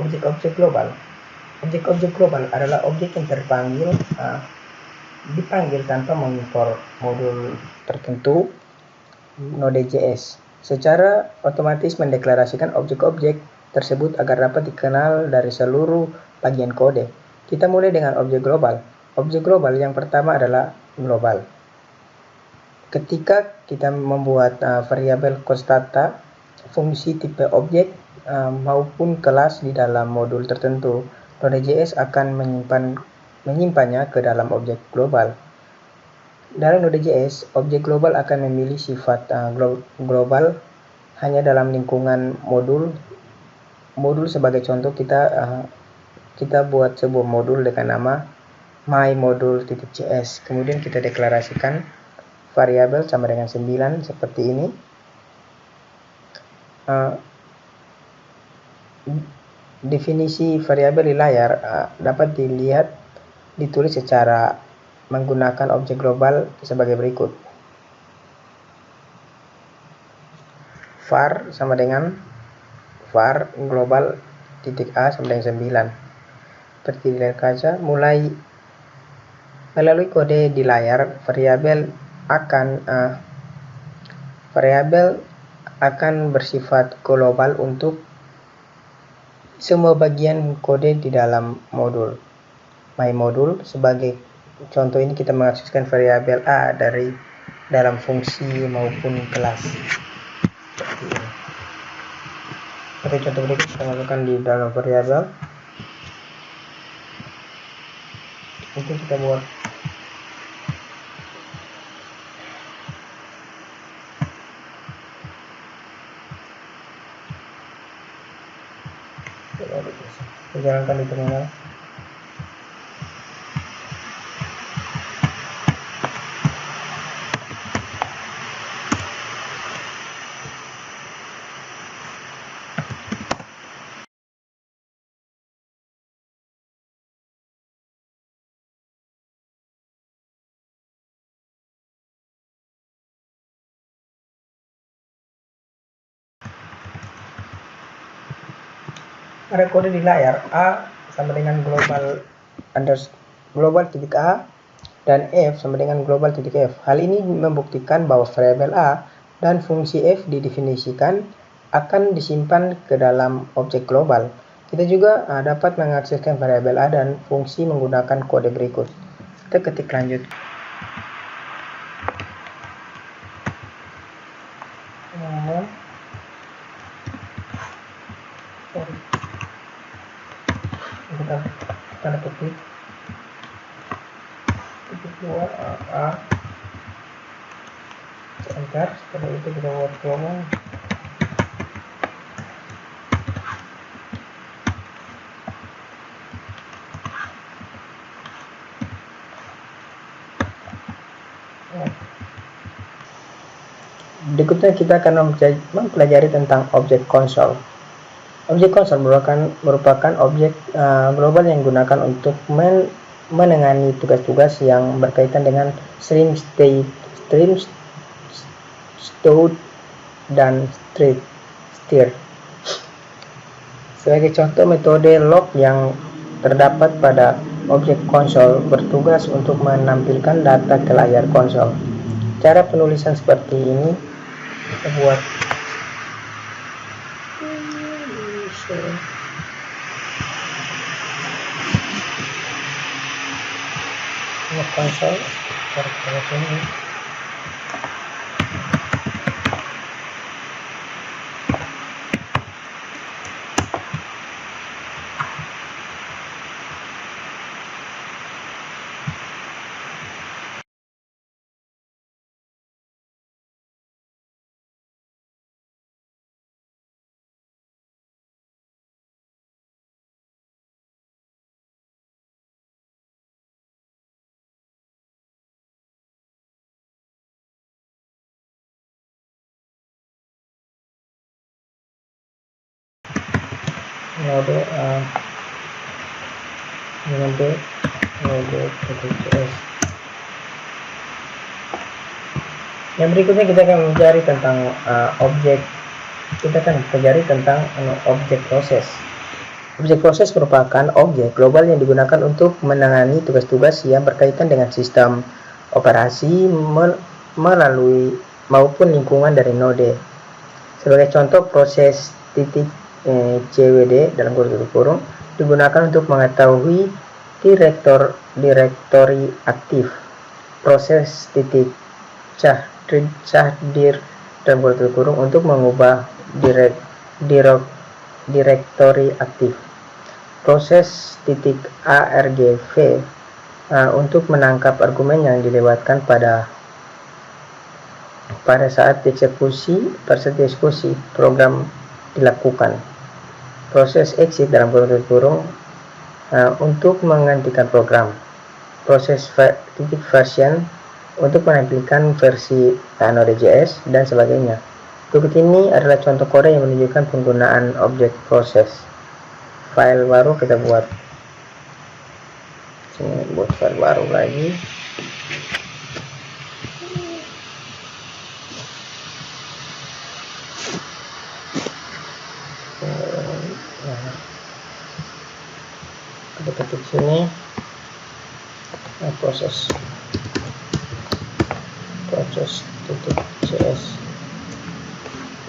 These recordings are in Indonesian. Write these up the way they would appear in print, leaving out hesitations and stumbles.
Objek-objek global. Objek-objek global adalah objek yang dipanggil tanpa mengimpor modul tertentu Node.js. Secara otomatis mendeklarasikan objek-objek tersebut agar dapat dikenal dari seluruh bagian kode. Kita mulai dengan objek global. Objek global yang pertama adalah global. Ketika kita membuat variabel konstanta, fungsi tipe objek maupun kelas di dalam modul tertentu, Node.js akan menyimpannya ke dalam objek global. Dalam Node.js, objek global akan memilih sifat global hanya dalam lingkungan modul. Modul sebagai contoh, kita buat sebuah modul dengan nama myModule.js. Kemudian kita deklarasikan variabel sama dengan 9 seperti ini. Definisi variabel di layar dapat ditulis secara menggunakan objek global sebagai berikut. var sama dengan var global titik a sama dengan 9. Seperti di layar kaca, melalui kode di layar, variabel akan bersifat global untuk semua bagian kode di dalam modul. myModule sebagai contoh ini kita mengakseskan variabel a dari dalam fungsi maupun kelas. Seperti ini. Seperti contoh berikut kita masukkan di dalam variabel. Mungkin kita buat kita jalankan di terminal. Ada kode di layar, a sama dengan global titik a dan f sama dengan global titik f. Hal ini membuktikan bahwa variabel a dan fungsi f didefinisikan akan disimpan ke dalam objek global. Kita juga dapat mengakseskan variabel a dan fungsi menggunakan kode berikut. Kita ketik lanjut. Kita tanda petik titik 2 a enter. Setelah itu kita buat promo. Berikutnya kita akan mempelajari tentang objek konsol. Objek konsol merupakan objek global yang digunakan untuk menangani tugas-tugas yang berkaitan dengan stream stored dan steer. Sebagai contoh, metode log yang terdapat pada objek konsol bertugas untuk menampilkan data ke layar konsol. Cara penulisan seperti ini kita buat konsol seperti ini. Node.js. Yang berikutnya kita akan mencari tentang objek. Kita akan pelajari tentang objek proses. Objek proses merupakan objek global yang digunakan untuk menangani tugas-tugas yang berkaitan dengan sistem operasi melalui maupun lingkungan dari node. Sebagai contoh, proses titik CWD dalam kurung digunakan untuk mengetahui direktori aktif. Proses titik cahdir dalam kurung untuk mengubah direktori aktif. Proses titik ARGV untuk menangkap argumen yang dilewatkan pada saat eksekusi program dilakukan. Proses exit dalam kurung untuk menghentikan program. Proses titik version untuk menampilkan versi Node.js dan sebagainya. Berikut ini adalah contoh kode yang menunjukkan penggunaan objek proses. File baru kita buat. Sini buat file baru lagi. Kita ketik sini proses titik cs,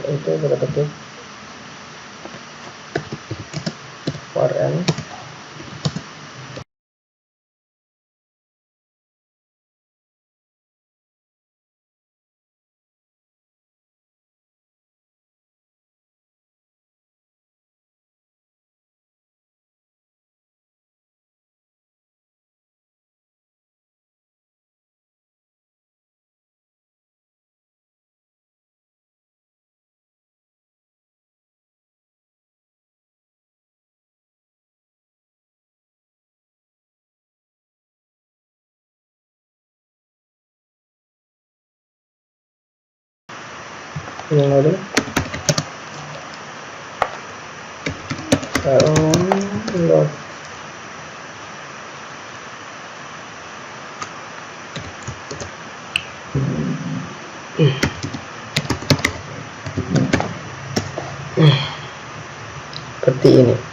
itu kita ketik for n ini dulu download seperti ini.